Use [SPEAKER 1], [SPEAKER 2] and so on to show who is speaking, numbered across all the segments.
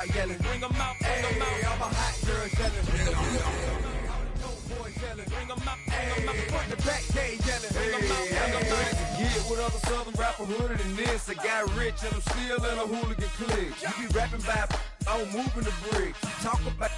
[SPEAKER 1] Yelling, bring 'em out, bring 'em out. I'm a hot girl yelling, bring 'em out. Boys yelling, bring 'em out, bring 'em out. Front to back, they yelling, bring 'em out, bring 'em out. To get with other southern rapper hooded than this. I got rich and I'm still in a hooligan clique. You be rapping by, I'm moving the bricks. You talk about,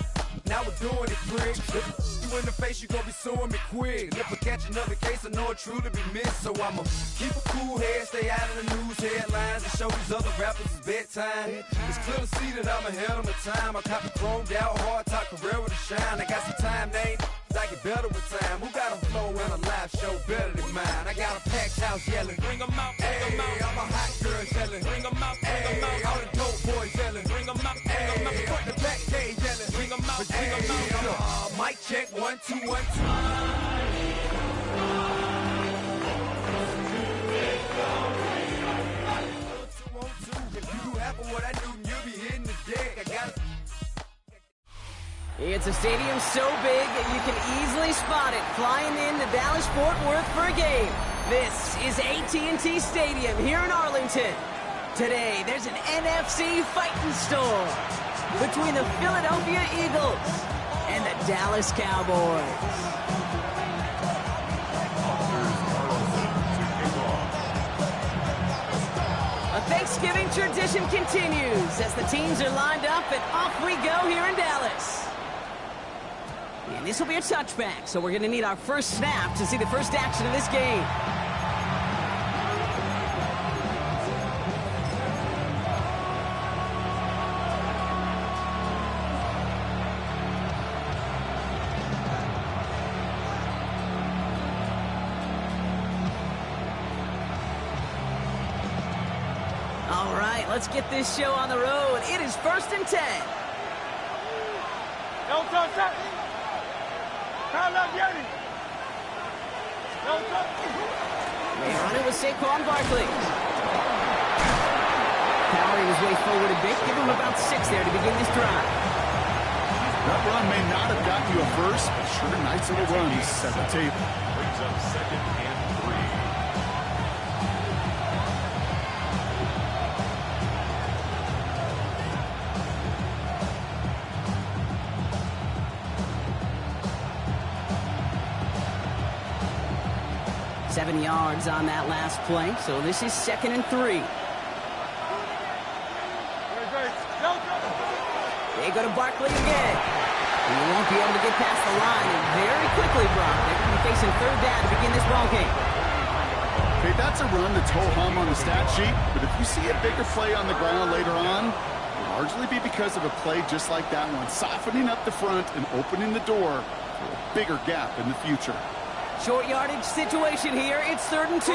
[SPEAKER 1] now we're doing it, prick. If you in the face, you gon' be suing me quick. If I catch another case, I know it truly be missed. So I'ma keep a cool head, stay out of the news headlines, and show these other rappers it's bedtime. It's clear to see that I'm ahead of my time. I caught the chromed out, hard top career with a shine. I got some time, they ain't I get better with time. Who got a flow and a live show better than mine? I got a packed house yelling, bring 'em out, bring 'em out. I'm a hot girl yelling, bring 'em out, bring 'em out. All the dope boys yelling, bring 'em out, bring 'em out. Front the back, they yelling, bring 'em out, bring 'em out. Mic check, 1 2 1 2. If you do half of what I do, you'll be hitting the deck. I got it.
[SPEAKER 2] It's a stadium so big that you can easily spot it flying into Dallas-Fort Worth for a game. This is AT&T Stadium here in Arlington. Today, there's an NFC fighting storm between the Philadelphia Eagles and the Dallas Cowboys. A Thanksgiving tradition continues as the teams are lined up and off we go here in Dallas. And this will be a touchback, so we're going to need our first snap to see the first action of this game. All right, let's get this show on the road. It is 1st and 10.
[SPEAKER 3] No touch.
[SPEAKER 2] They run it with Saquon Barkley. Powering his way forward a bit. Give him about 6 there to begin this drive.
[SPEAKER 4] That run may not have gotten you a first, but sure, nice little run to set the table.
[SPEAKER 3] Brings up 2nd and 3.
[SPEAKER 2] Seven yards on that last play, so this is 2nd and 3. They go to Barkley again. He won't be able to get past the line, and very quickly, Brock, they're going to be facing 3rd down to begin this ball game.
[SPEAKER 4] Okay, that's a run that's ho-hum on the stat sheet, but if you see a bigger play on the ground later on, it'll largely be because of a play just like that one, softening up the front and opening the door for a bigger gap in the future.
[SPEAKER 2] Short yardage situation here. It's 3rd and 2.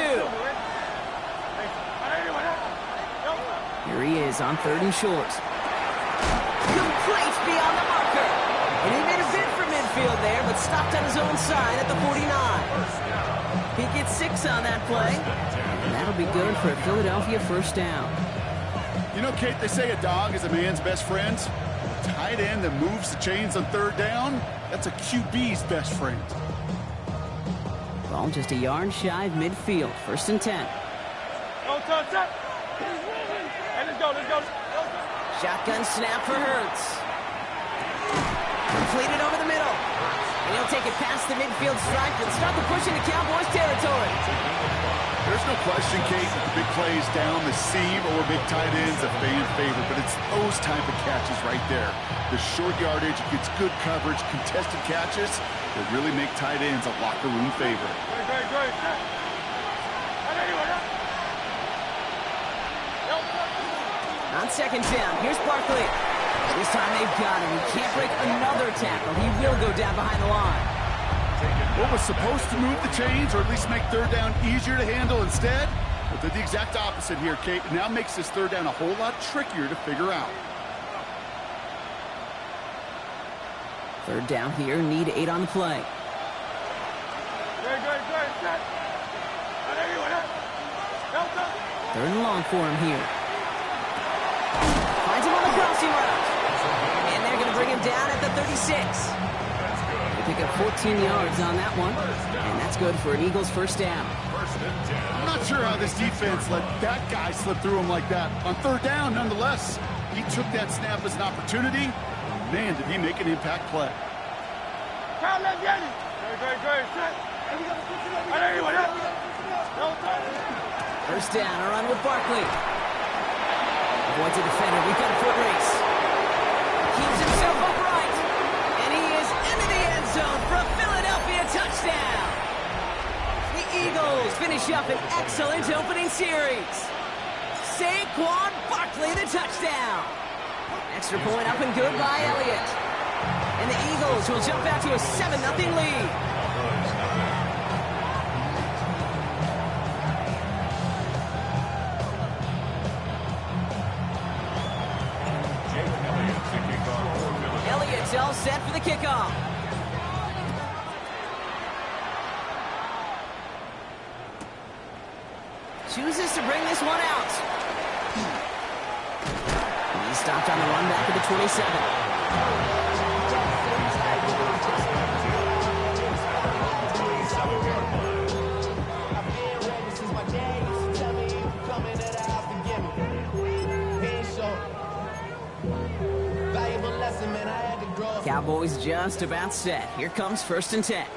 [SPEAKER 2] Here he is on 3rd and short. Complete beyond the marker. And he made a bid for midfield there, but stopped on his own side at the 49. He gets 6 on that play. And that'll be good for a Philadelphia first down.
[SPEAKER 4] You know, Kate, they say a dog is a man's best friend. A tight end that moves the chains on 3rd down, that's a QB's best friend.
[SPEAKER 2] Ball just a yard shy of midfield. 1st and 10.
[SPEAKER 3] No touch. Hey, let's go.
[SPEAKER 2] Shotgun snap for Hurts. Completed over the middle. And he'll take it past the midfield stripe and start the push into Cowboys territory.
[SPEAKER 4] There's no question, Kate, that the big plays down the seam or big tight ends a fan favorite, but it's those type of catches right there. The short yardage, gets good coverage, contested catches that really make tight ends a locker room favorite.
[SPEAKER 3] Great.
[SPEAKER 2] On 2nd down, here's Barkley. This time they've got him. He can't break another tackle. He will go down behind the line.
[SPEAKER 4] What was supposed to move the chains or at least make 3rd down easier to handle instead? But did the exact opposite here, Kate. It now makes this 3rd down a whole lot trickier to figure out.
[SPEAKER 2] 3rd down here, need 8 on the play.
[SPEAKER 3] Great.
[SPEAKER 2] 3rd and long for him here. Finds him on the crossing route. And they're going to bring him down at the 36. They pick up 14 yards on that one. And that's good for an Eagles first down.
[SPEAKER 4] I'm not sure how this defense let that guy slip through him like that. On 3rd down, nonetheless. He took that snap as an opportunity. Man, did he make an impact play.
[SPEAKER 3] Great. Set.
[SPEAKER 2] First down, a run with Barkley. Avoids a defender. We've got a foot race. Keeps himself upright. And he is into the end zone for a Philadelphia touchdown. The Eagles finish up an excellent opening series. Saquon Barkley, the touchdown. Extra point up and good by Elliott. And the Eagles will jump out to a 7-0 lead. Elliott's all set for the kickoff. Chooses to bring this one out. He stopped on the run back at the 27. Cowboys just about set. Here comes 1st and 10.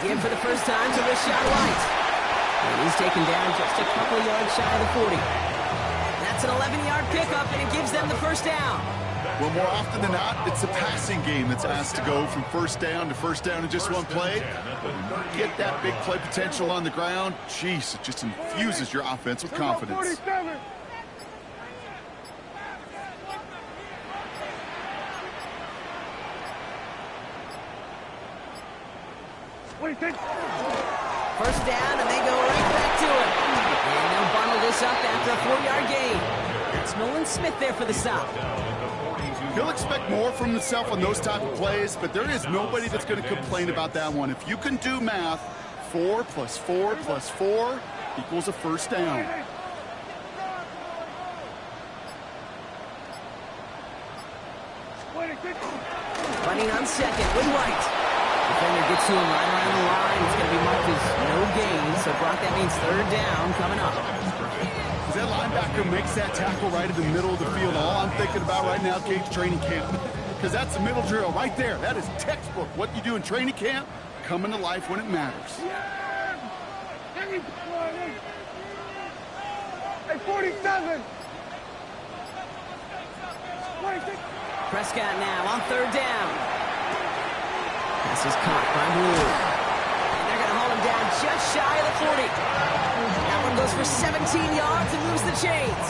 [SPEAKER 2] Again for the first time to Rashad White. And he's taken down just a couple yards shy of the 40. That's an 11-yard pickup, and it gives them the first down.
[SPEAKER 4] Well, more often than not, it's a passing game that's asked to go from first down in just one play. Get that big play potential on the ground. Jeez, it just infuses your offense with confidence.
[SPEAKER 3] 47.
[SPEAKER 2] First down, and they go right back to it. And they'll bundle this up after a 4-yard gain. It's Nolan Smith there for the stop.
[SPEAKER 4] He'll expect more from himself on those type of plays, but there is nobody that's going to complain about that one. If you can do math, 4 + 4 + 4 equals a first down.
[SPEAKER 2] Running on second with White. Defender gets to him right around the line. It's going to be marked as no gain. So, Brock, that means 3rd down coming up.
[SPEAKER 4] As that linebacker makes that tackle right in the middle of the field, all I'm thinking about right now, Kate's training camp. Because that's the middle drill right there. That is textbook. What you do in training camp, coming to life when it matters.
[SPEAKER 3] Hey, 47.
[SPEAKER 2] Prescott now on 3rd down. This is caught by Blue. And they're going to hold him down just shy of the 40. That one goes for 17 yards and moves the chains.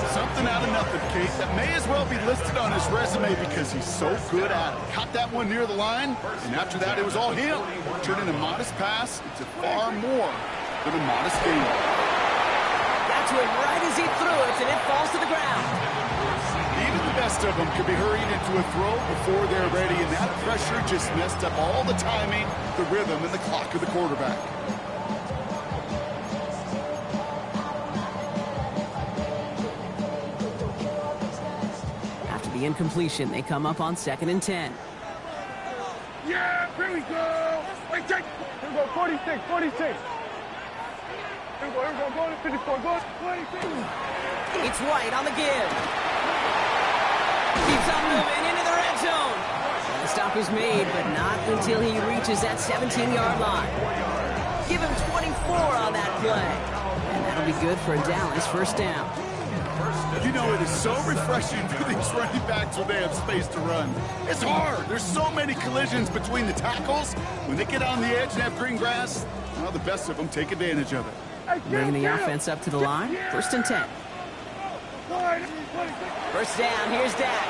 [SPEAKER 4] Something out of nothing, Kate. That may as well be listed on his resume because he's so good at it. Caught that one near the line, and after that, it was all him. Turning a modest pass into far more than a modest gain.
[SPEAKER 2] Got to it right as he threw it, and it falls to the ground.
[SPEAKER 4] Even the best of them could be hurried into a throw before they're ready, and that pressure just messed up all the timing, the rhythm, and the clock of the quarterback.
[SPEAKER 2] After the incompletion, they come up on 2nd and 10.
[SPEAKER 3] Yeah, here we go. Wait, check. Here we go, 46, 46. Here we go, go to 54, go to 26.
[SPEAKER 2] It's White on the give. Keeps on moving into the red zone. And the stop is made, but not until he reaches that 17-yard line. Give him 24 on that play. And that'll be good for a Dallas 1st down.
[SPEAKER 4] You know, it is so refreshing for these running backs when they have space to run. It's hard. There's so many collisions between the tackles. When they get on the edge and have green grass, well, the best of them take advantage of it.
[SPEAKER 2] Bringing the offense up to the line. 1st and 10. First down, here's Dak.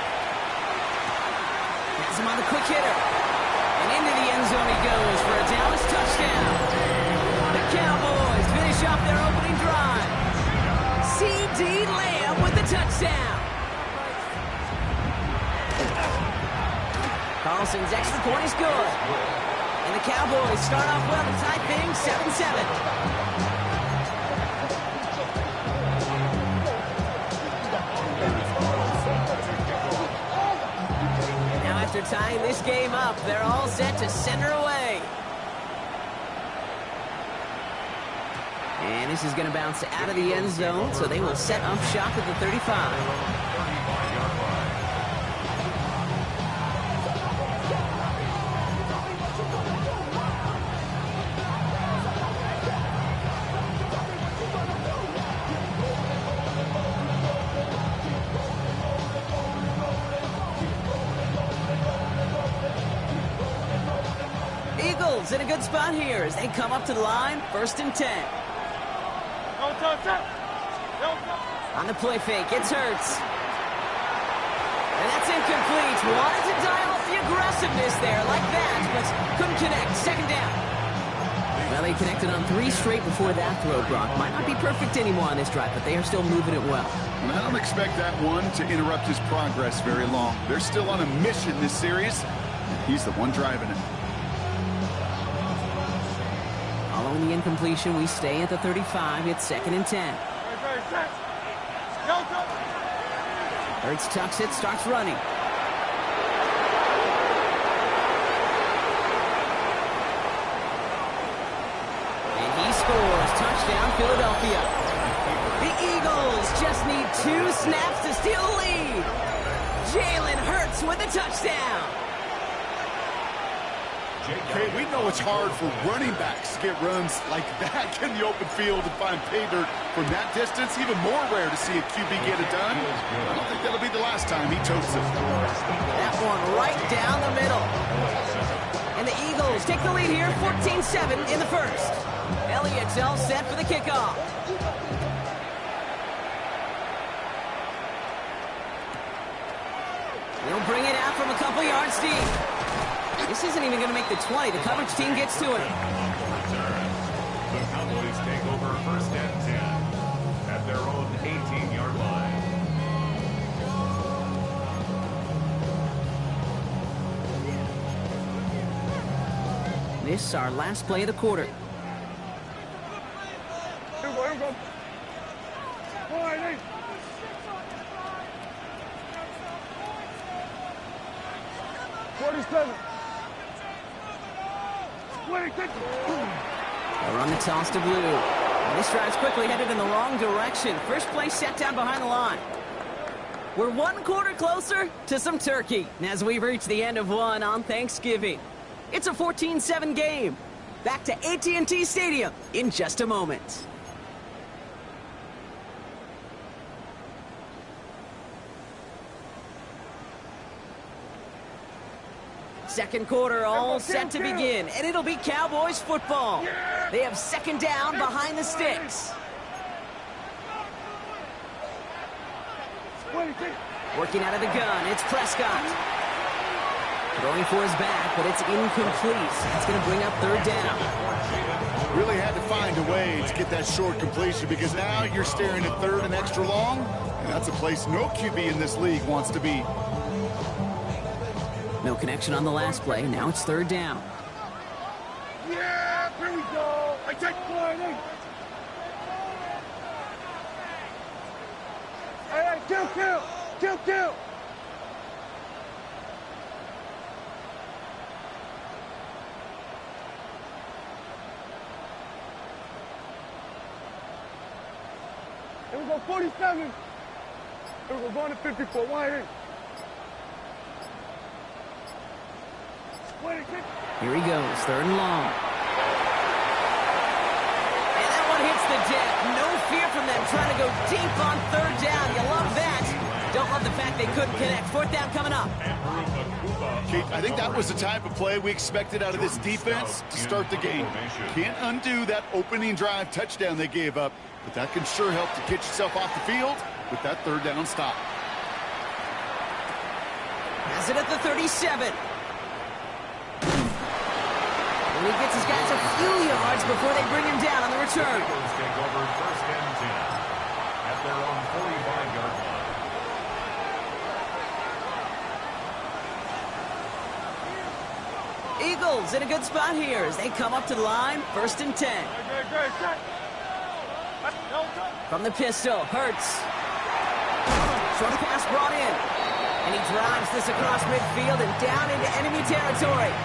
[SPEAKER 2] Has him on the quick hitter. And into the end zone he goes for a Dallas touchdown. The Cowboys finish off their opening drive. C.D. Lamb with the touchdown. Carlson's extra point is good. And the Cowboys start off well to tie things 7-7. After tying this game up, they're all set to center away. And And this is going to bounce out of the end zone, so they will set up shop at the 35. Gulz in a good spot here as they come up to the line, 1st and 10. On the play fake, it's Hurts. And that's incomplete. Wanted to dial up the aggressiveness there like that, but couldn't connect. 2nd down. Well, they connected on 3 straight before that throw, Brock. Might not be perfect anymore on this drive, but they are still moving it well.
[SPEAKER 4] And I don't expect that one to interrupt his progress very long. They're still on a mission this series. He's the one driving it.
[SPEAKER 2] Following the incompletion, we stay at the 35. It's 2nd and 10. Hurts tucks it, starts running. And he scores. Touchdown, Philadelphia. The Eagles just need 2 snaps to steal the lead. Jalen Hurts with a touchdown.
[SPEAKER 4] Okay, we know it's hard for running backs to get runs like that in the open field and find pay dirt from that distance. Even more rare to see a QB get it done. I don't think that'll be the last time he totes it.
[SPEAKER 2] That one right down the middle. And the Eagles take the lead here, 14-7 in the 1st. Elliott's all set for the kickoff. He'll bring it out from a couple yards deep. This isn't even going to make the 20. The coverage team gets to it.
[SPEAKER 5] The Cowboys take over 1st and 10 at their own 18-yard line.
[SPEAKER 2] This is our last play of the quarter.
[SPEAKER 3] Here we go, here we go. 47.
[SPEAKER 2] They'll run the toss to Blue. And this drive's quickly headed in the wrong direction. First play set down behind the line. We're 1 quarter closer to some turkey as we reach the end of one on Thanksgiving. It's a 14-7 game. Back to AT&T Stadium in just a moment. Second quarter all set to begin, and it'll be Cowboys football. They have 2nd down behind the sticks. Working out of the gun, it's Prescott. Throwing for his back, but it's incomplete. It's going to bring up 3rd down.
[SPEAKER 4] Really had to find a way to get that short completion because now you're staring at 3rd and extra long. And that's a place no QB in this league wants to be.
[SPEAKER 2] No connection on the last play. Now it's 3rd down.
[SPEAKER 3] Yeah, here we go. I take one. Hey, kill. Here we go, 47. Here we go, going to 54. Wide in.
[SPEAKER 2] Here he goes, 3rd and long. And that one hits the deck. No fear from them trying to go deep on 3rd down. You love that. Don't love the fact they couldn't connect. 4th down coming up.
[SPEAKER 4] Kate, I think that was the type of play we expected out of this defense to start the game. Can't undo that opening drive touchdown they gave up, but that can sure help to get yourself off the field with that 3rd down stop.
[SPEAKER 2] Has it at the 37. And he gets his guys a few yards before they bring him down on the return.
[SPEAKER 5] Eagles take over 1st and 10 at their own 45-yard line.
[SPEAKER 2] Eagles in a good spot here as they come up to the line, 1st and 10. From the pistol, Hurts. Short pass brought in. And he drives this across midfield and down into enemy territory.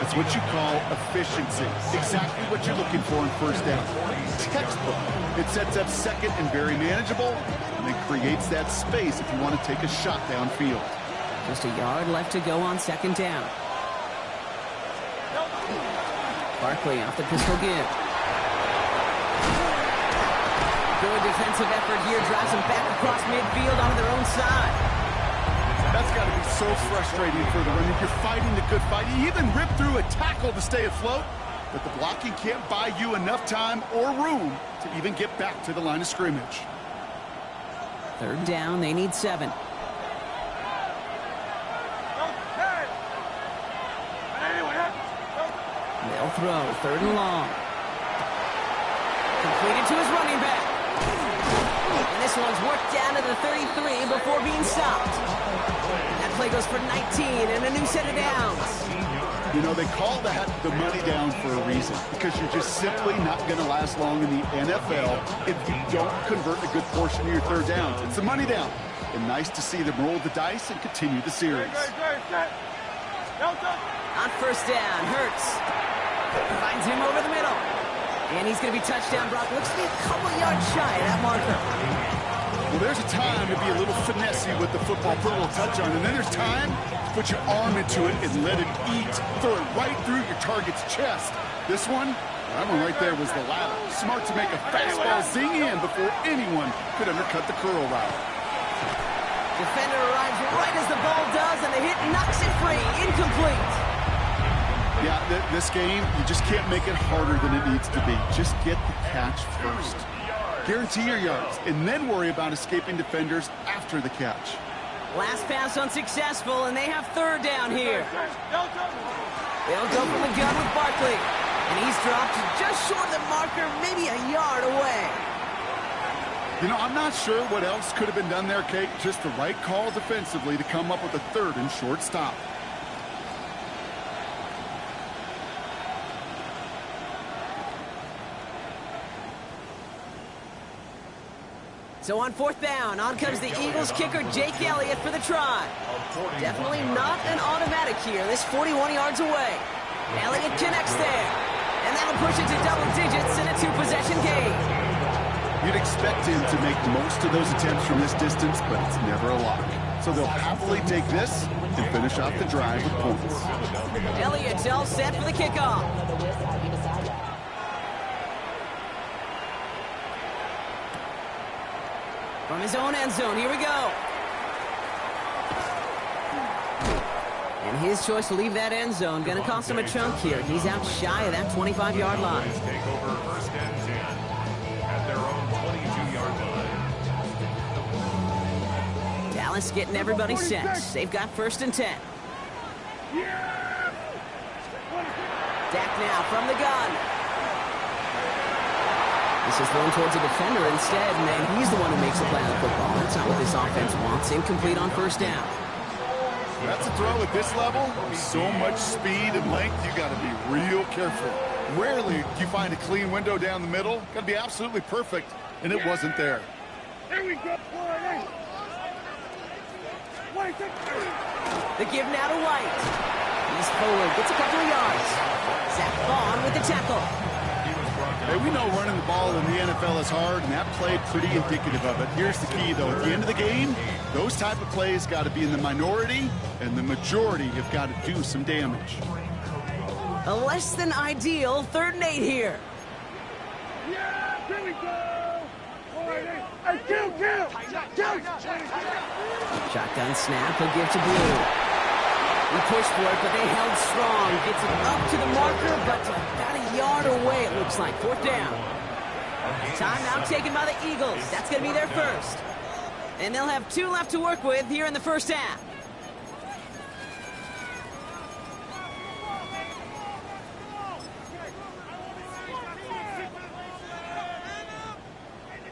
[SPEAKER 4] That's what you call efficiency. Exactly what you're looking for in first down. Textbook. It sets up second and very manageable, and it creates that space if you want to take a shot downfield.
[SPEAKER 2] Just a yard left to go on second down. Barkley off the pistol give. Good defensive effort here drives them back across midfield onto their own side.
[SPEAKER 4] That's got to be so frustrating for the runner. You're fighting the good fight. You even rip through a tackle to stay afloat, but the blocking can't buy you enough time or room to even get back to the line of scrimmage.
[SPEAKER 2] Third down, they need 7. They'll throw, 3rd and long. Completed to his running back. And this one's worked down to the 33 before being stopped. That play goes for 19 and a new set of downs.
[SPEAKER 4] You know, they call that the money down for a reason, because you're just simply not going to last long in the NFL if you don't convert a good portion of your third downs. It's the money down. And nice to see them roll the dice and continue the series.
[SPEAKER 2] On first down, Hurts finds him over the middle. And he's going to be touchdown. Brock looks to be a couple yards shy of that marker.
[SPEAKER 4] Well, there's a time to be a little finessey with the football, put a little touch on, and then there's time to put your arm into it and let it eat. Throw it right through your target's chest. This one, that one right there was the latter. Smart to make a fastball zing in before anyone could undercut the curl route.
[SPEAKER 2] Defender arrives right as the ball does, and the hit knocks it free. Incomplete.
[SPEAKER 4] Yeah, this game, you just can't make it harder than it needs to be. Just get the catch first. Guarantee your yards, and then worry about escaping defenders after the catch.
[SPEAKER 2] Last pass unsuccessful, and they have third down here. They'll go from the gun with Barkley. And he's dropped just short of the marker, maybe a yard away.
[SPEAKER 4] You know, I'm not sure what else could have been done there, Kate. Just the right call defensively to come up with a 3rd and short stop.
[SPEAKER 2] So on 4th down, on comes the Eagles kicker, Jake Elliott, for the try. Definitely not an automatic here. This 41 yards away. Elliott connects there. And that'll push it to double digits in a 2-possession game.
[SPEAKER 4] You'd expect him to make most of those attempts from this distance, but it's never a lock. So they'll happily take this and finish off the drive with points.
[SPEAKER 2] Elliott's all set for the kickoff. From his own end zone, here we go. And his choice to leave that end zone going to cost him a chunk here. He's out shy of that 25-yard line.
[SPEAKER 5] Take over 1st and 10 at their own 22-yard line.
[SPEAKER 2] Dallas getting everybody set. They've got 1st and 10. Dak now from the gun. This is thrown towards a defender instead, and he's the one who makes the play on the football. That's not what this offense wants. Incomplete on 1st down.
[SPEAKER 4] That's a throw at this level. So much speed and length, you got to be real careful. Rarely do you find a clean window down the middle. Got to be absolutely perfect, and it wasn't there.
[SPEAKER 3] Here we go.
[SPEAKER 2] The give now to White. He's forward, gets a couple of yards. Zach Vaughn with the tackle.
[SPEAKER 4] Hey, we know running the ball in the NFL is hard, and that play pretty indicative of it. Here's the key, though. At the end of the game, those type of plays got to be in the minority, and the majority have got to do some damage.
[SPEAKER 2] A less than ideal 3rd and 8 here.
[SPEAKER 3] Yeah, here we go. Hey, kill.
[SPEAKER 2] Shotgun snap, he'll give to Blue. He pushed for it, but they held strong. Gets it up to the marker, but about a yard away, it looks like. 4th down. Timeout taken by the Eagles. That's going to be their first. And they'll have 2 left to work with here in the 1st half.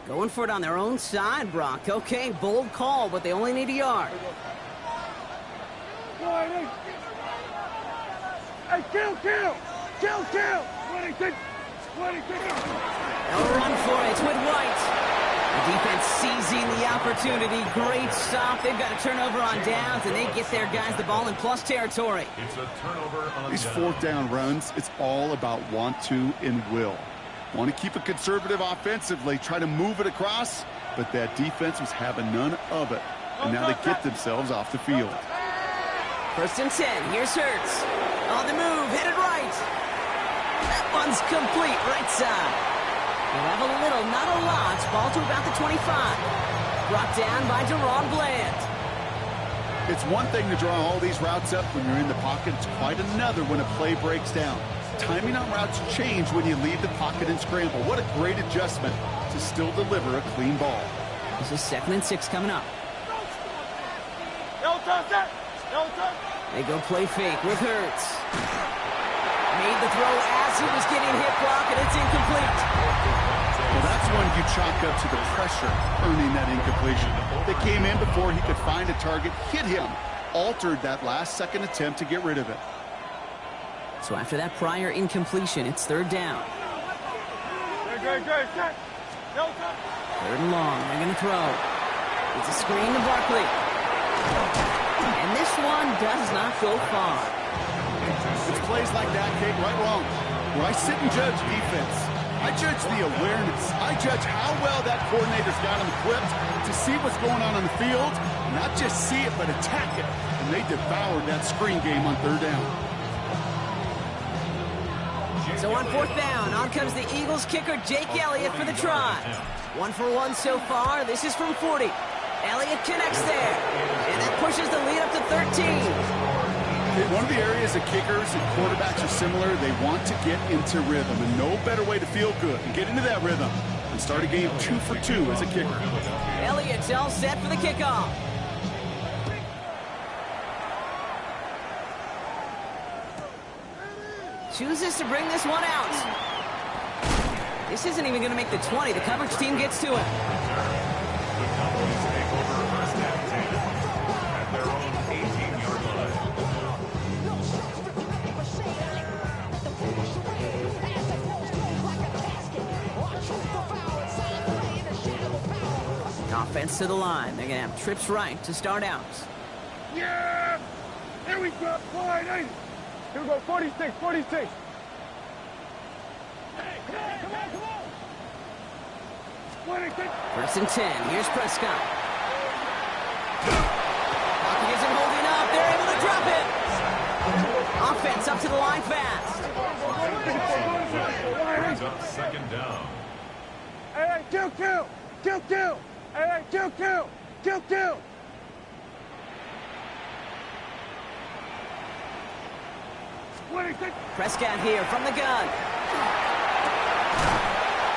[SPEAKER 2] Going for it on their own side, Brock. Okay, bold call, but they only need a yard.
[SPEAKER 3] Hey, kill. 26.
[SPEAKER 2] They'll run for it with White. The defense seizing the opportunity. Great stop. They've got a turnover on downs, and they get their guys the ball in plus territory.
[SPEAKER 5] It's a turnover on
[SPEAKER 4] These fourth down runs, it's all about want to and will. Want to keep it conservative offensively, try to move it across, but that defense was having none of it. And now they get themselves off the field.
[SPEAKER 2] 1st and 10. Here's Hurts. On the move, headed right. That one's complete, right side. They'll have a little, not a lot. Ball to about the 25. Brought down by Deron Bland.
[SPEAKER 4] It's one thing to draw all these routes up when you're in the pocket. It's quite another when a play breaks down. Timing on routes change when you leave the pocket and scramble. What a great adjustment to still deliver a clean ball.
[SPEAKER 2] This is 2nd and 6 coming up. They go play fake with Hurts. Made the throw as he was getting hit block, and it's incomplete.
[SPEAKER 4] Well, that's one you chalk up to the pressure earning that incompletion. They came in before he could find a target, hit him, altered that last-second attempt to get rid of it.
[SPEAKER 2] So after that prior incompletion, it's 3rd down. 3rd and long. They're going to throw. It's a screen to Barkley. And this one does not go far.
[SPEAKER 4] It's plays like that, Kate, right wrong. Where I sit and judge defense, I judge the awareness. I judge how well that coordinator's got him equipped to see what's going on the field, not just see it, but attack it. And they devoured that screen game on 3rd down.
[SPEAKER 2] So on 4th down, on comes the Eagles kicker, Jake Elliott, for the try. 1 for 1 so far. This is from 40. Elliott connects there, and that pushes the lead up to 13.
[SPEAKER 4] One of the areas that kickers and quarterbacks are similar, they want to get into rhythm, and no better way to feel good and get into that rhythm and start a game 2 for 2 as a kicker.
[SPEAKER 2] Elliott's all set for the kickoff. Chooses to bring this one out. This isn't even going to make the 20. The coverage team gets to it. Offense to the line. They're going to have trips right to start out.
[SPEAKER 3] Yeah! Here we go. Wide 80. Here we go. 46, 46. Hey, come on. 26.
[SPEAKER 2] 1st and 10. Here's Prescott. Pocket isn't holding up. They're able to drop it. Offense up to the line fast.
[SPEAKER 5] Brings up 2nd down.
[SPEAKER 3] Hey, kill. Hey, kill.
[SPEAKER 2] Prescott here from the gun.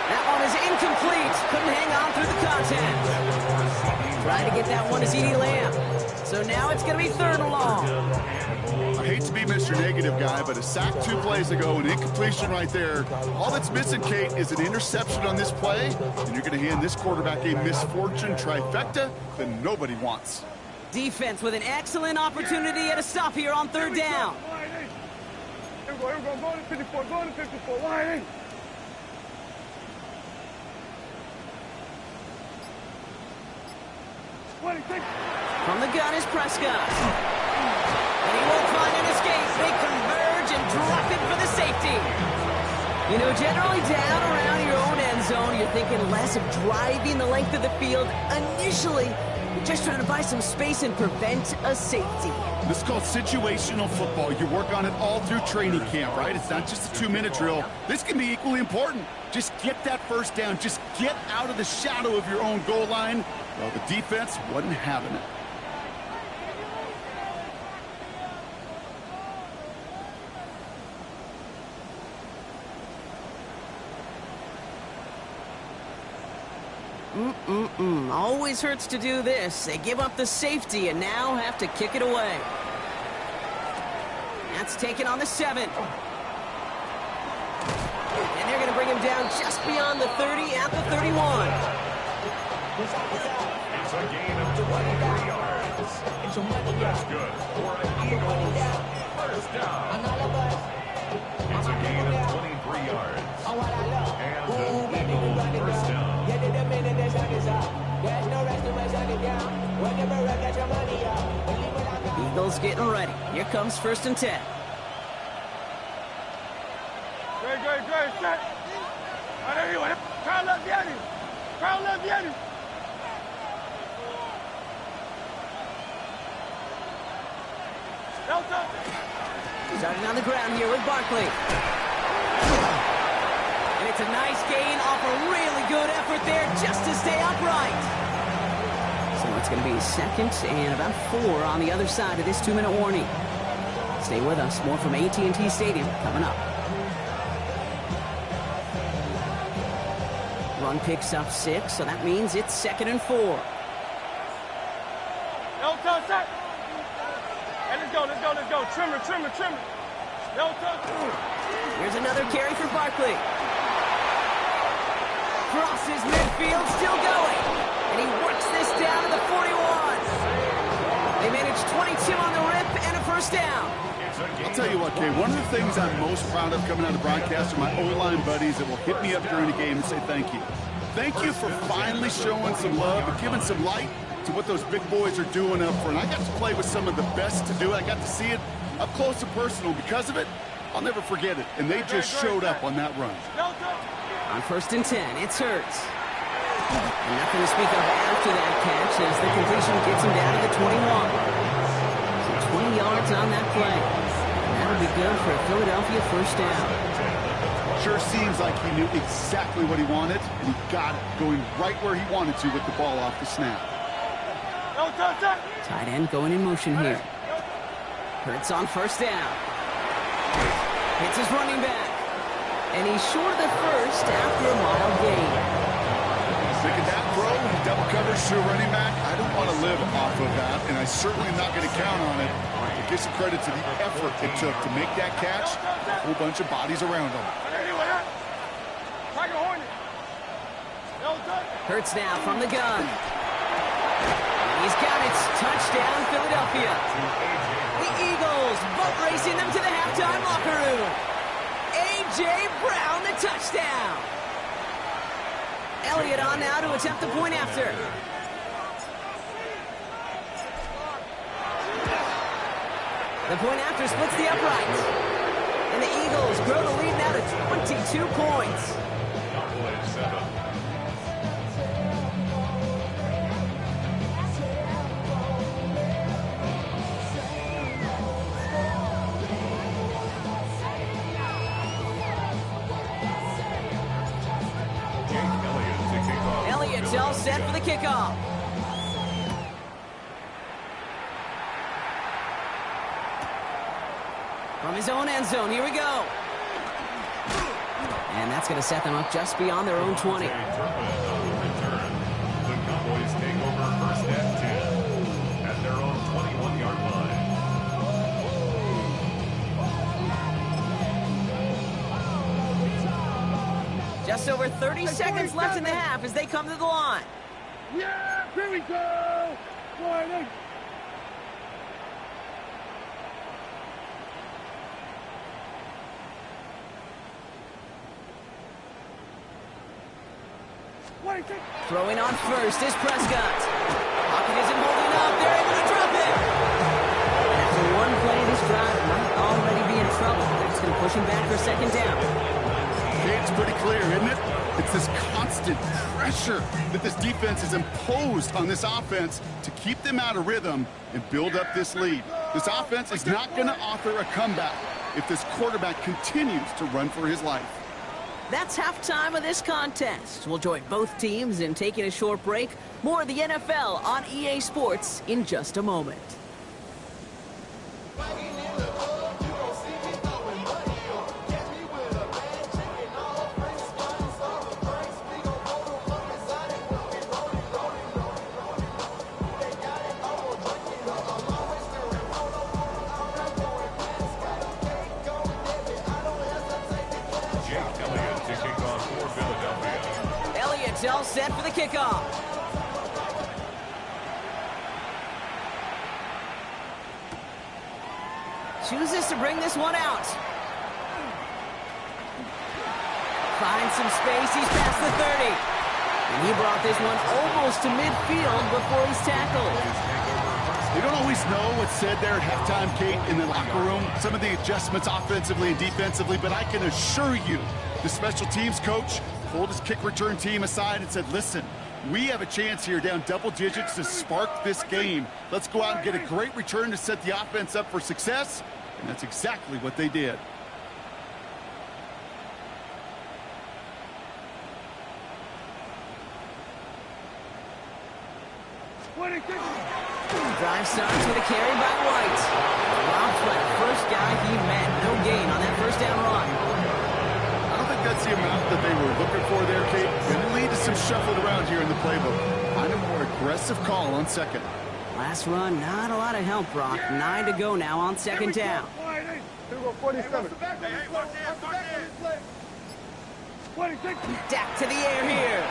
[SPEAKER 2] That one is incomplete. Couldn't hang on through the contact. Trying to get that one to CeeDee Lamb. So now it's going to be 3rd and long.
[SPEAKER 4] I hate to be Mr. Negative guy, but a sack 2 plays ago, an incompletion right there. All that's missing, Kate, is an interception on this play, and you're going to hand this quarterback a misfortune trifecta that nobody wants.
[SPEAKER 2] Defense with an excellent opportunity at a stop here on 3rd down.
[SPEAKER 3] Here we go. Go to 54. Wide 80.
[SPEAKER 2] From the gun is Prescott. And he won't find an escape. They converge and drop it for the safety. You know, generally down around your own end zone, you're thinking less of driving the length of the field. Initially, you're just trying to buy some space and prevent a safety.
[SPEAKER 4] This is called situational football. You work on it all through training camp, right? It's not just a 2-minute drill. This can be equally important. Just get that 1st down. Just get out of the shadow of your own goal line. Well, the defense wasn't having it.
[SPEAKER 2] Always hurts to do this. They give up the safety and now have to kick it away. That's taken on the 7. And they're going to bring him down just beyond the 30 at the 31.
[SPEAKER 5] It's a gain of 23 yards. That's good for an Eagles 1st down. It's a gain of 23 yards. And the Eagles 1st down.
[SPEAKER 2] Eagles getting ready. Here comes 1st and 10.
[SPEAKER 3] Great, set. Right there, you want it. Crowd left behind you. Crowd left behind you. Delta.
[SPEAKER 2] Starting on the ground here with Barkley. And it's a nice gain off a really good effort there just to stay upright. So it's going to be 2nd and about 4 on the other side of this 2-minute warning. Stay with us. More from AT&T Stadium coming up. Run picks up 6, so that means it's 2nd and 4.
[SPEAKER 3] Delta, set. Hey, let's go. Trimmer. Delta.
[SPEAKER 2] Here's another carry for Barkley. Crosses midfield, still going. And he works this down to the 41. They managed 22 on the rip and a 1st down.
[SPEAKER 4] I'll tell you what, Kay, one of the things I'm most proud of coming out of broadcast are my O-line buddies that will hit me up during the game and say thank you. Thank you for finally showing some love and giving some light to what those big boys are doing up front. I got to play with some of the best to do it. I got to see it up close and personal. Because of it, I'll never forget it. And they just showed up on that run.
[SPEAKER 2] On 1st and 10, it's Hurts. And nothing to speak of after that catch as the completion gets him down to the 21. So 20 yards on that play. And that'll be good for a Philadelphia 1st down.
[SPEAKER 4] Sure seems like he knew exactly what he wanted, and he got it, going right where he wanted to with the ball off the snap.
[SPEAKER 2] Tight end going in motion here. Hurts on 1st down. Hits his running back. And he's short of the 1st after a mild gain.
[SPEAKER 4] Look at that throw, double coverage to a running back. I don't want to live off of that, and I certainly am not going to count on it. But give some credit to the effort it took to make that catch. A whole bunch of bodies around him.
[SPEAKER 2] Hurts now from the gun. He's got it. Touchdown, Philadelphia. The Eagles boat racing them to the halftime locker room. A.J. Brown, the touchdown. Elliott on now to attempt the point after. The point after splits the upright. And the Eagles grow the lead now to 22 points. Elliott's all set for the kickoff. From his own end zone, here we go. And that's going to set them up just beyond their own 20.
[SPEAKER 5] The Cowboys take over 1st and 10 at their own 21-yard line.
[SPEAKER 2] Just over 30 seconds left in the half as they come to the line.
[SPEAKER 3] Yeah, here we go. Boy,
[SPEAKER 2] Throwing on 1st is Prescott. Pocket isn't holding up. They're able to drop it. After one play, this drive might already be in trouble. They're just going to push him back for 2nd down.
[SPEAKER 4] Okay, it's pretty clear, isn't it? It's this constant pressure that this defense has imposed on this offense to keep them out of rhythm and build up this lead. This offense is not going to offer a comeback if this quarterback continues to run for his life.
[SPEAKER 2] That's halftime of this contest. We'll join both teams in taking a short break. More of the NFL on EA Sports in just a moment. All set for the kickoff. Chooses to bring this one out. Finds some space. He's past the 30. And he brought this one almost to midfield before he's tackled.
[SPEAKER 4] They don't always know what's said there at halftime, Kate, in the locker room. Some of the adjustments offensively and defensively, but I can assure you the special teams coach pulled his kick return team aside and said, listen, we have a chance here down double digits to spark this game. Let's go out and get a great return to set the offense up for success, and that's exactly what they did.
[SPEAKER 2] Drive starts with a carry by White. Dropped by the first guy he met. No gain on that first down run.
[SPEAKER 4] I don't think that's the amount that they were looking for there, Kate. Going to lead to some shuffling around here in the playbook. Find a more aggressive call on second.
[SPEAKER 2] Last run, not a lot of help, Brock. 9 to go now on second down.
[SPEAKER 3] Here we go, 47.
[SPEAKER 2] Dak to the air here.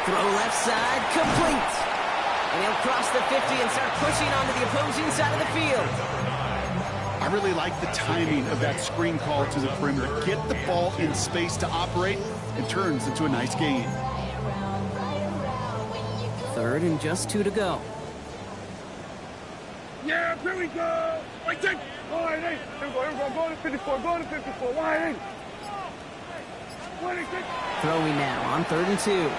[SPEAKER 2] Throw left side, complete. And he'll cross the 50 and start pushing onto the opposing side of the field.
[SPEAKER 4] I really like the timing of that screen call to the perimeter. Get the ball in space to operate and turns into a nice gain.
[SPEAKER 2] 3rd and just 2 to go.
[SPEAKER 3] Yeah, here we go. Wait, take. Line 8. Here we go. Go to 54. Go to 54. Line 8.
[SPEAKER 2] Throwing now on 3rd and 2.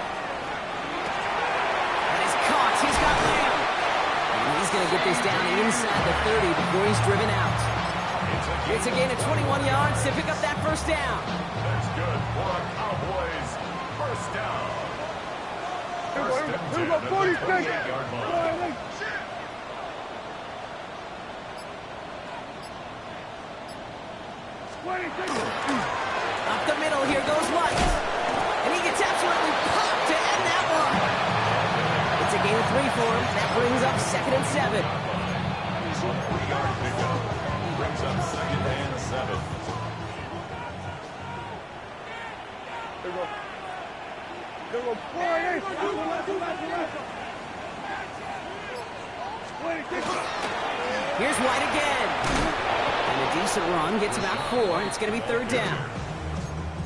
[SPEAKER 2] He's got Lamb. And he's going to get this down inside the 30 before he's driven out. It's a gain of 21 yards to pick up that first down.
[SPEAKER 5] That's good for a Cowboys first down.
[SPEAKER 3] Here we go, 46.
[SPEAKER 2] Up the middle, here goes White. And he gets absolutely popped to end that one. It's a gain of 3 for him. That brings up 2nd and 7.
[SPEAKER 5] 3-yard pickup brings up 2nd and 7.
[SPEAKER 3] Here we go. Here we go.
[SPEAKER 2] Here's White again. And a decent run gets about 4, and it's going to be 3rd down.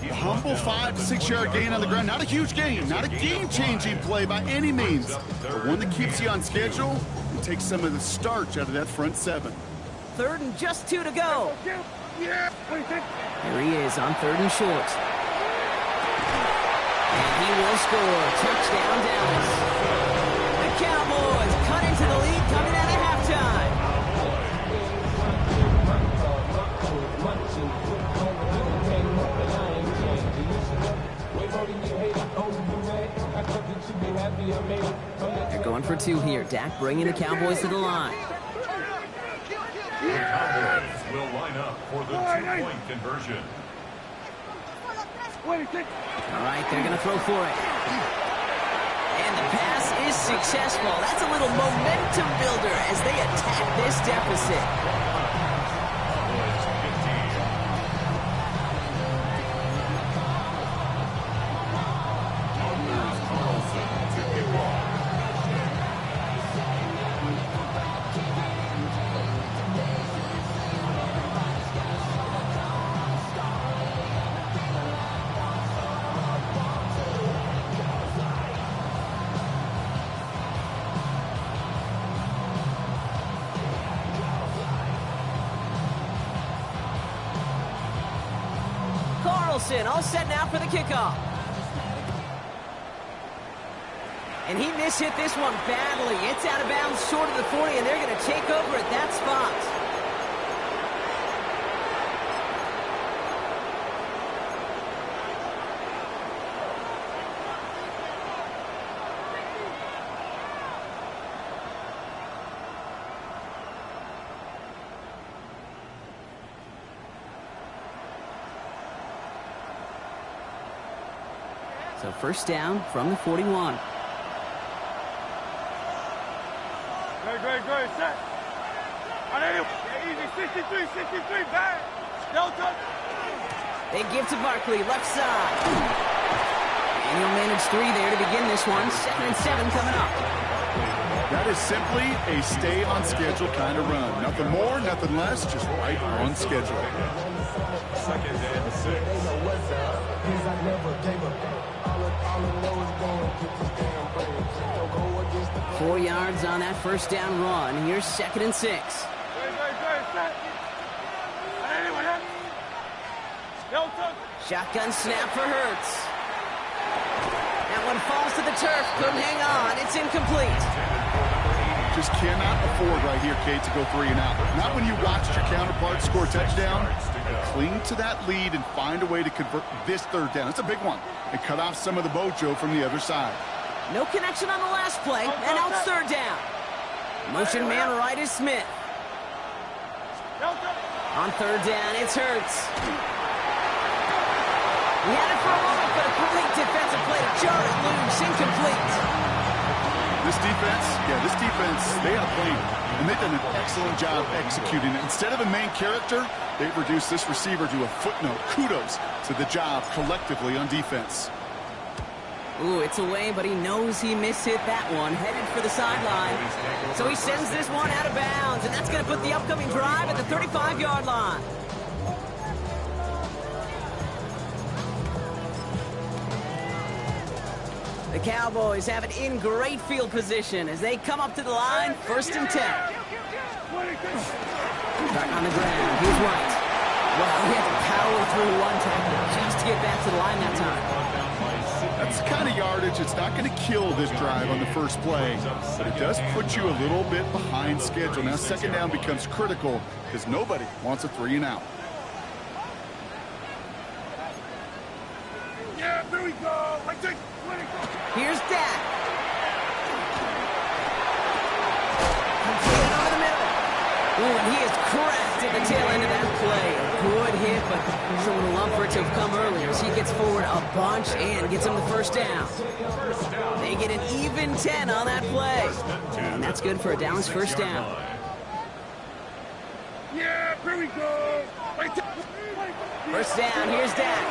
[SPEAKER 4] A humble 5 to 6 yard gain on the ground. Not a huge gain, not a game-changing play by any means, but one that keeps you on schedule and takes some of the starch out of that front 7.
[SPEAKER 2] 3rd and just 2 to go.
[SPEAKER 3] Yeah.
[SPEAKER 2] Here he is on 3rd and short. And he will score. Touchdown, Dallas. The Cowboys cut into the lead coming out of halftime. They're going for 2 here. Dak bringing the Cowboys to the line.
[SPEAKER 5] The Cowboys will line up for the 2-point conversion.
[SPEAKER 2] All right, they're going to throw for it. And the pass is successful. That's a little momentum builder as they attack this deficit. All set now for the kickoff. And he mishit this one badly. It's out of bounds short of the 40, and they're going to take over at that spot. So first down from the 41.
[SPEAKER 3] Great. Set. Easy. 63. Back. Delta.
[SPEAKER 2] They give to Barkley, left side. And he'll manage 3 there to begin this one. 2nd and 7 coming up.
[SPEAKER 4] That is simply a stay on schedule kind of run. Nothing more, nothing less, just right on schedule.
[SPEAKER 5] 2nd and 6.
[SPEAKER 2] 4 yards on that first down run. Here's 2nd and 6. Shotgun snap for Hurts. That one falls to the turf. Couldn't hang on. It's incomplete.
[SPEAKER 4] Just cannot afford right here, Kate, to go 3 and out. Not when you watched your counterpart score a touchdown. Cling to that lead and find a way to convert this 3rd down. It's a big one. And cut off some of the mojo from the other side.
[SPEAKER 2] No connection on the last play, and now it's 3rd down. Motion man right is Smith. On 3rd down, it's Hurts. He had it for a moment, but a great defensive play to jar it loose, incomplete.
[SPEAKER 4] This defense, they have a plan, and they've done an excellent job executing it. Instead of a main character, they've reduced this receiver to a footnote. Kudos to the job collectively on defense.
[SPEAKER 2] Ooh, it's away, but he knows he mishit that one, headed for the sideline. So he sends this one out of bounds, and that's going to put the upcoming drive at the 35-yard line. The Cowboys have it in great field position as they come up to the line, 1st and 10. Back on the ground, he's White. Well, he had to power through one tackle just to get back to the line that time.
[SPEAKER 4] That's the kind of yardage. It's not going to kill this drive on the first play, but it does put you a little bit behind schedule. Now 2nd down becomes critical because nobody wants a 3 and out.
[SPEAKER 3] Yeah, there we go.
[SPEAKER 2] Here's Dak. Completed over the middle. Ooh, and he is cracked at the tail end of that play. A good hit, but someone will love for it to have come earlier as he gets forward a bunch and gets him the 1st down. They get an even 10 on that play. And that's good for a Dallas 1st down.
[SPEAKER 3] Yeah, here we go.
[SPEAKER 2] 1st down, here's Dak.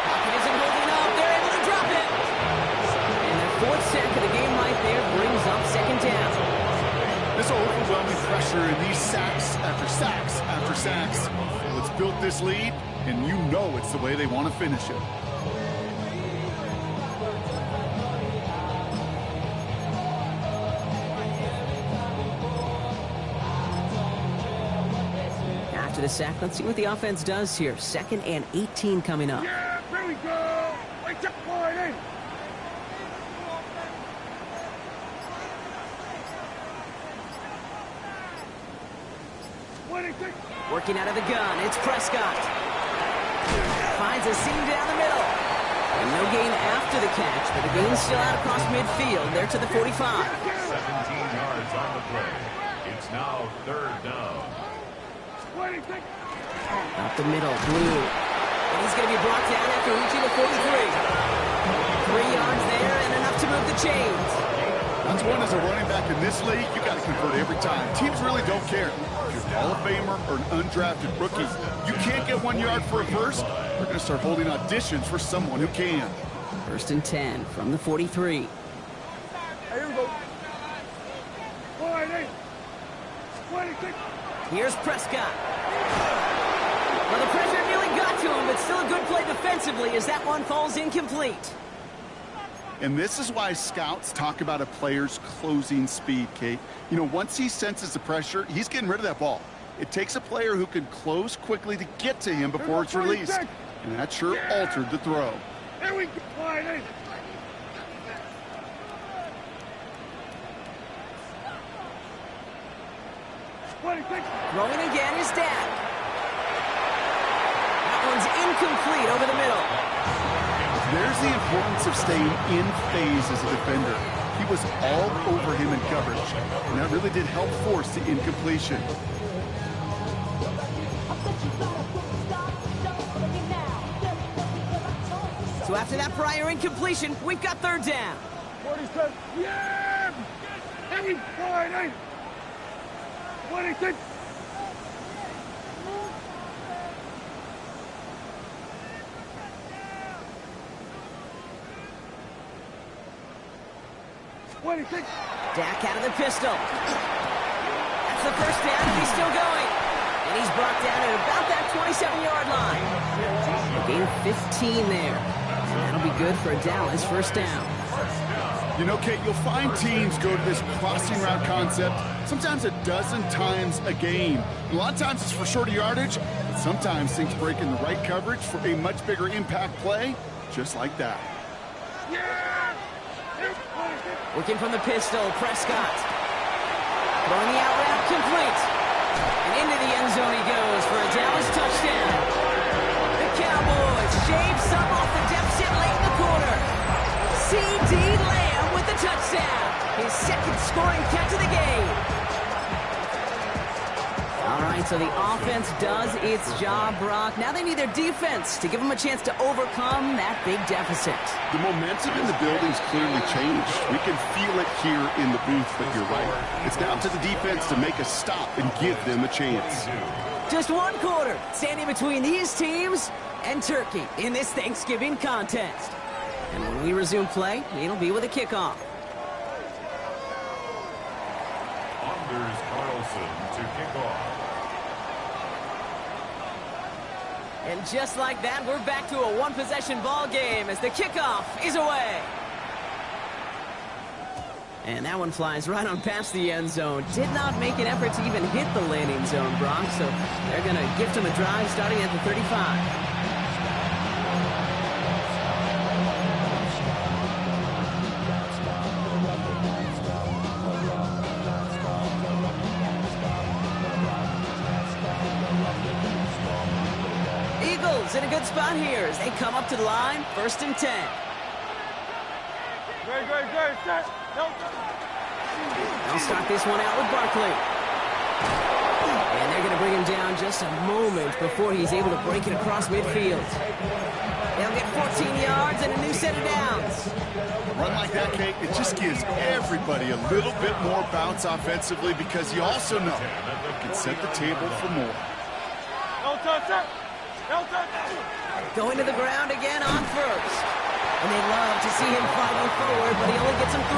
[SPEAKER 2] Pocket isn't holding up. They're able to drop it. And their 4th sack of the game right there brings up 2nd down.
[SPEAKER 4] This overwhelming pressure and these sacks after sacks after sacks. Well, it's built this lead, and you know it's the way they want to finish it.
[SPEAKER 2] After the sack, let's see what the offense does here. 2nd and 18 coming up.
[SPEAKER 3] Yeah, here we go. Wait, just line in.
[SPEAKER 2] Working out of the gun, it's Prescott. Finds a seam down the middle. And no gain after the catch, but the gain's still out across midfield. They're to the 45.
[SPEAKER 5] 17 yards on the play. It's now 3rd down.
[SPEAKER 2] Up the middle, Blue. And he's going to be brought down after reaching the 43. 3 yards there and enough to move the chains.
[SPEAKER 4] That's one as a running back in this league, you got to convert every time. Teams really don't care. If you're a Hall of Famer or an undrafted rookie, you can't get 1 yard for a first. They're going to start holding auditions for someone who can.
[SPEAKER 2] 1st and 10 from the 43.
[SPEAKER 3] Here we go.
[SPEAKER 2] Here's Prescott. Well, the pressure nearly got to him, but still a good play defensively as that one falls incomplete.
[SPEAKER 4] And this is why scouts talk about a player's closing speed, Kate. You know, once he senses the pressure, he's getting rid of that ball. It takes a player who can close quickly to get to him before it's released. And that sure altered the throw.
[SPEAKER 3] There we go.
[SPEAKER 2] Throwing again is Dak. That one's incomplete over the middle.
[SPEAKER 4] There's the importance of staying in phase as a defender. He was all over him in coverage, and that really did help force the incompletion.
[SPEAKER 2] So after that prior incompletion, we've got 3rd down.
[SPEAKER 3] 47. Yeah! Every Friday. 26.
[SPEAKER 2] Dak out of the pistol. That's the 1st down, and he's still going. And he's brought down at about that 27-yard line. Gain 15 there. And that'll be good for a Dallas 1st down.
[SPEAKER 4] You know, Kate, you'll find teams go to this crossing route concept sometimes a dozen times a game. A lot of times it's for shorter yardage, but sometimes things break in the right coverage for a much bigger impact play, just like that.
[SPEAKER 2] Working from the pistol, Prescott. Throwing the out route complete. And into the end zone he goes for a Dallas touchdown. The Cowboys shave some off the deficit late in the quarter. C.D. Lamb with the touchdown. His second scoring catch of the game. All right, so the offense does its job, Brock. Now they need their defense to give them a chance to overcome that big deficit.
[SPEAKER 4] The momentum in the building's clearly changed. We can feel it here in the booth, but you're right. It's down to the defense to make a stop and give them a chance.
[SPEAKER 2] Just one quarter standing between these teams and Turkey in this Thanksgiving contest. And when we resume play, it'll be with a kickoff.
[SPEAKER 5] Anders Carlson to kick off.
[SPEAKER 2] And just like that, we're back to a one-possession ball game as the kickoff is away. And that one flies right on past the end zone. Did not make an effort to even hit the landing zone, Brock, so they're going to gift him a drive starting at the 35. In a good spot here as they come up to the line, 1st and 10.
[SPEAKER 3] Great, set.
[SPEAKER 2] They'll start this one out with Barkley. And they're going to bring him down just a moment before he's able to break it across midfield. They'll get 14 yards and a new set of downs.
[SPEAKER 4] A run like that, Kate, it just gives everybody a little bit more bounce offensively because you also know it can set the table for more.
[SPEAKER 2] Going to the ground again on 1st. And they love to see him fighting forward, but he only gets him 3.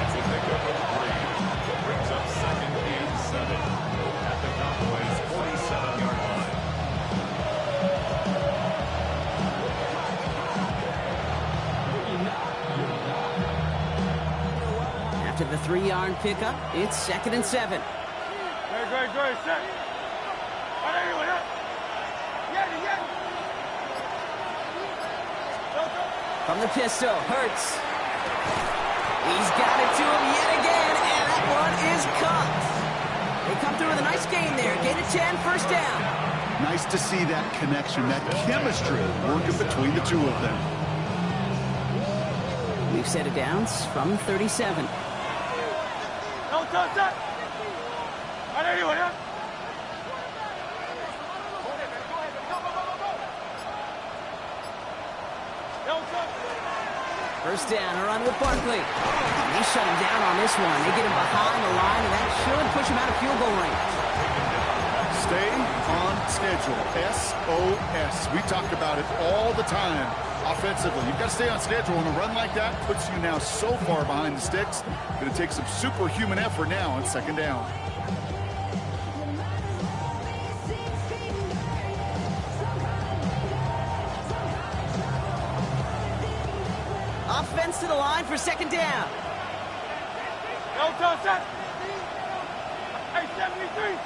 [SPEAKER 5] It's a pickup of 3. That brings up 2nd and 7 at the Cowboys' 47-yard line.
[SPEAKER 2] After the 3-yard pickup, it's 2nd and 7.
[SPEAKER 3] Great, set.
[SPEAKER 2] From the pistol, Hurts. He's got it to him yet again, and that one is caught. They come through with a nice gain there. Gain of 10, 1st down.
[SPEAKER 4] Nice to see that connection, that chemistry working between the two of them.
[SPEAKER 2] We've set it downs from 37. First down, a run with Barkley. They shut him down on this one. They get him behind the line, and that should push him out of field goal range.
[SPEAKER 4] Stay on schedule. SOS. We talk about it all the time offensively. You've got to stay on schedule, and a run like that puts you now so far behind the sticks. Going to take some superhuman effort now on 2nd down.
[SPEAKER 2] Offense to the line for 2nd down.
[SPEAKER 3] Hey, 73.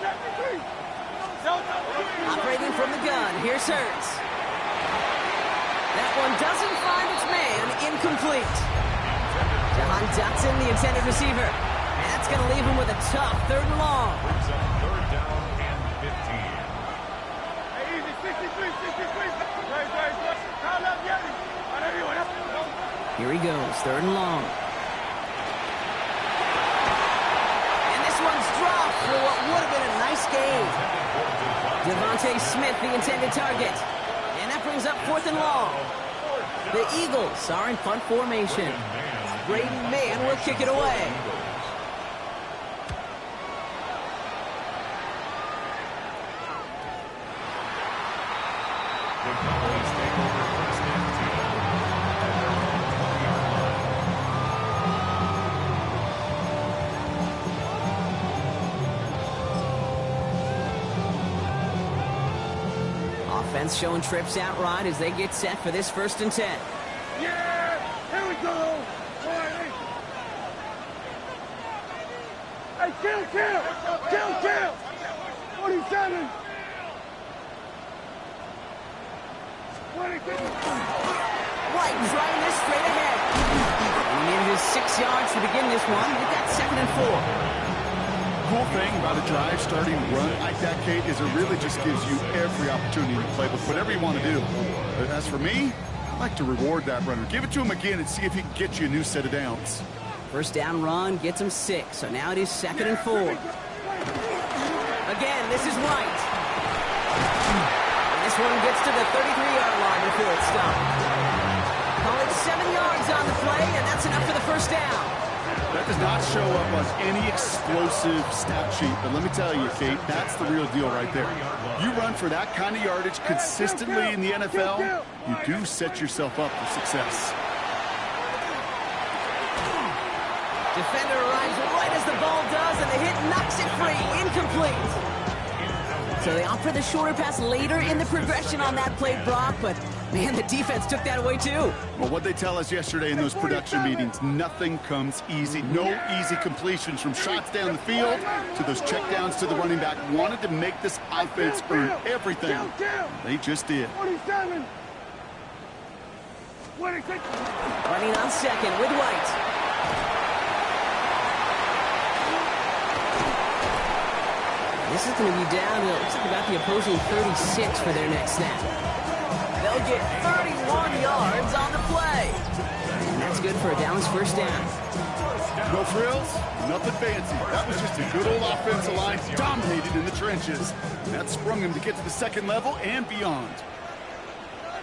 [SPEAKER 2] Operating from the gun, here's Hurts. That one doesn't find its man, incomplete. Jahan Dotson, the intended receiver. That's going to leave him with a tough 3rd and long.
[SPEAKER 5] Brings up 3rd down and 15.
[SPEAKER 3] Hey, easy, 63.
[SPEAKER 2] Here he goes, 3rd and long. And this one's dropped for what would have been a nice gain. Devontae Smith, the intended target. And that brings up 4th and long. The Eagles are in punt formation. Braden Mann will kick it away.
[SPEAKER 5] The Cowboys take over 1st and 10 at their own 20-yard line.
[SPEAKER 2] Offense showing trips out right as they get set for this 1st and 10.
[SPEAKER 3] Yeah, here we go. All right, hey, kill. 47. 26.
[SPEAKER 2] White trying this straight ahead. He needed his 6 yards to begin this one. They've got 2nd and 4.
[SPEAKER 4] Cool thing about a drive starting run like that, Kate, is it really just gives you every opportunity to play with whatever you want to do. But as for me, I like to reward that runner. Give it to him again and see if he can get you a new set of downs.
[SPEAKER 2] 1st down run gets him 6, so now it is 2nd and 4. Again, this is White. And this one gets to the 33-yard line before it's stopped. Call it 7 yards on the play, and that's enough for the 1st down.
[SPEAKER 4] That does not show up on any explosive stat sheet, but let me tell you, Kate, that's the real deal right there. You run for that kind of yardage consistently in the NFL, you do set yourself up for success.
[SPEAKER 2] Defender arrives right as the ball does, and the hit knocks it free. Incomplete. So they opt for the shorter pass later in the progression on that play, Brock, but man, the defense took that away too.
[SPEAKER 4] Well, what they tell us yesterday in those production meetings, nothing comes easy. No easy completions from shots down the field to those checkdowns to the running back. Wanted to make this offense earn everything. They just did.
[SPEAKER 3] 47. 26.
[SPEAKER 2] Running on 2nd with White. This is going to be down to, it looks like about the opposing 36 for their next snap. They'll get 31 yards on the play. And that's good for a Dallas 1st down.
[SPEAKER 4] No frills, nothing fancy. That was just a good old offensive line dominated in the trenches. And that sprung him to get to the 2nd level and beyond.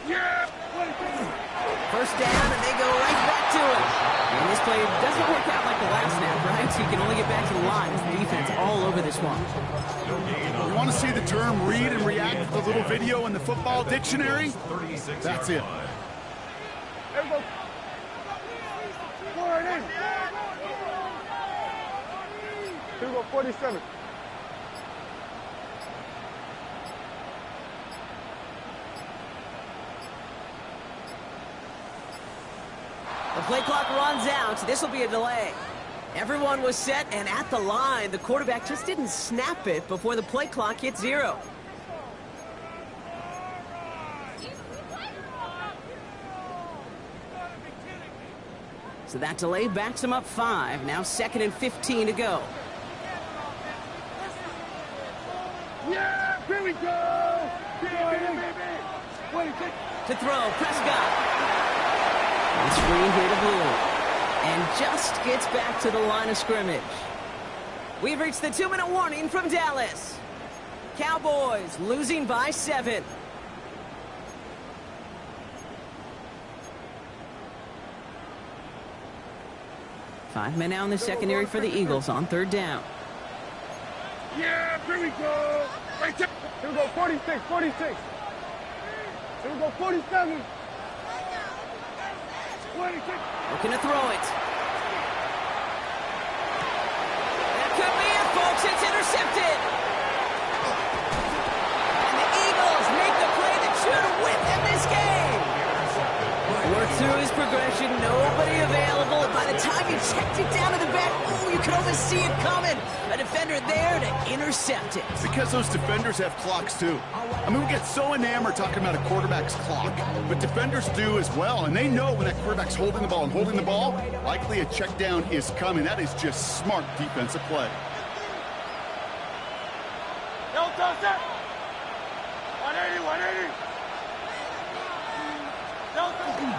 [SPEAKER 3] Yeah.
[SPEAKER 2] 1st down, and they go right back to it. And this play doesn't work out like the last snap, right? So you can only get back to the line. The defense all over this one.
[SPEAKER 4] You want to see the term read and react with the little video in the football dictionary? That's it.
[SPEAKER 3] There we go. Forward in. Here we go, 47.
[SPEAKER 2] The play clock runs out. This will be a delay. Everyone was set and at the line. The quarterback just didn't snap it before the play clock hit 0. So that delay backs him up 5. Now 2nd and 15 to go.
[SPEAKER 3] Yeah, here we go.
[SPEAKER 2] To throw, Prescott. And screen here to Blue. And just gets back to the line of scrimmage. We've reached the 2-minute warning from Dallas. Cowboys losing by 7. Five men out in the secondary for the Eagles on 3rd down.
[SPEAKER 3] Yeah, here we go. Right there. Here we go, 46. Here we go, 47. 26.
[SPEAKER 2] Looking to throw it. That could be it, folks. It's intercepted. And the Eagles make the play that should win them this game. Worked through his progression. Nobody available. And by the time he checked it down to the back, ooh, you could almost see it coming. A defender there to intercept it.
[SPEAKER 4] Because those defenders have clocks too. I mean, we get so enamored talking about a quarterback's clock, but defenders do as well, and they know when that quarterback's holding the ball and holding the ball, likely a check down is coming. That is just smart defensive play.
[SPEAKER 3] Don't touch that. 180. Don't touch it.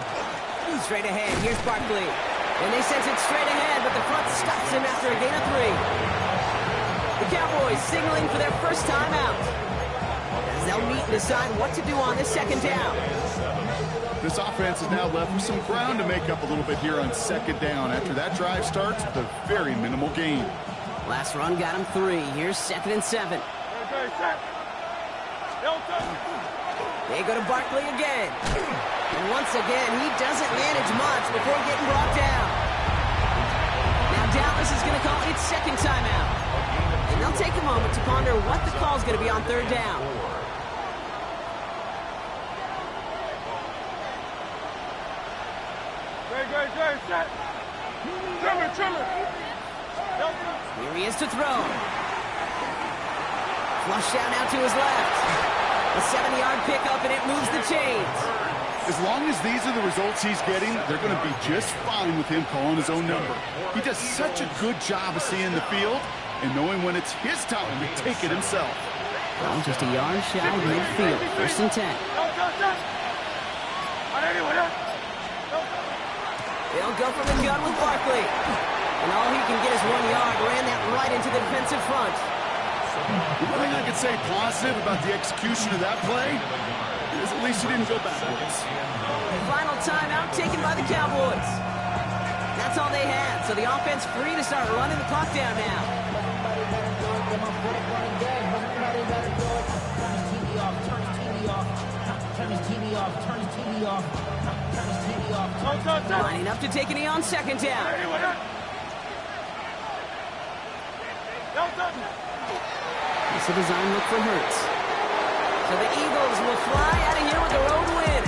[SPEAKER 2] Straight ahead. Here's Barkley. And they send it straight ahead, but the front stops him after a gain of 3. The Cowboys signaling for their first timeout. As they'll meet and decide what to do on this 2nd down.
[SPEAKER 4] This offense is now left with some ground to make up a little bit here on 2nd down. After that drive starts, with a very minimal gain.
[SPEAKER 2] Last run got him 3. Here's 2nd and 7.
[SPEAKER 3] Okay, set. Don't touch it.
[SPEAKER 2] They go to Barkley again. And once again, he doesn't manage much before getting brought down. Now Dallas is going to call its 2nd timeout. And they'll take a moment to ponder what the call is going to be on 3rd down.
[SPEAKER 3] Great, set. Trimmer.
[SPEAKER 2] Here he is to throw. Flush down out to his left. A 7-yard pickup, and it moves the chains.
[SPEAKER 4] As long as these are the results he's getting, they're going to be just fine with him calling his own number. He does such a good job of seeing the field and knowing when it's his time to take it himself.
[SPEAKER 2] Well, just a yard shy of midfield. 1st and 10. They'll go from the gun with Barkley. And all he can get is 1 yard. Ran that right into the defensive front.
[SPEAKER 4] The one thing I could say positive about the execution of that play is at least he didn't go backwards.
[SPEAKER 2] Final timeout taken by the Cowboys. That's all they had, so the offense free to start running the clock down now. Lining up to take a knee on 2nd down. It's a design look for Hurts. So the Eagles will fly out of here with the road win.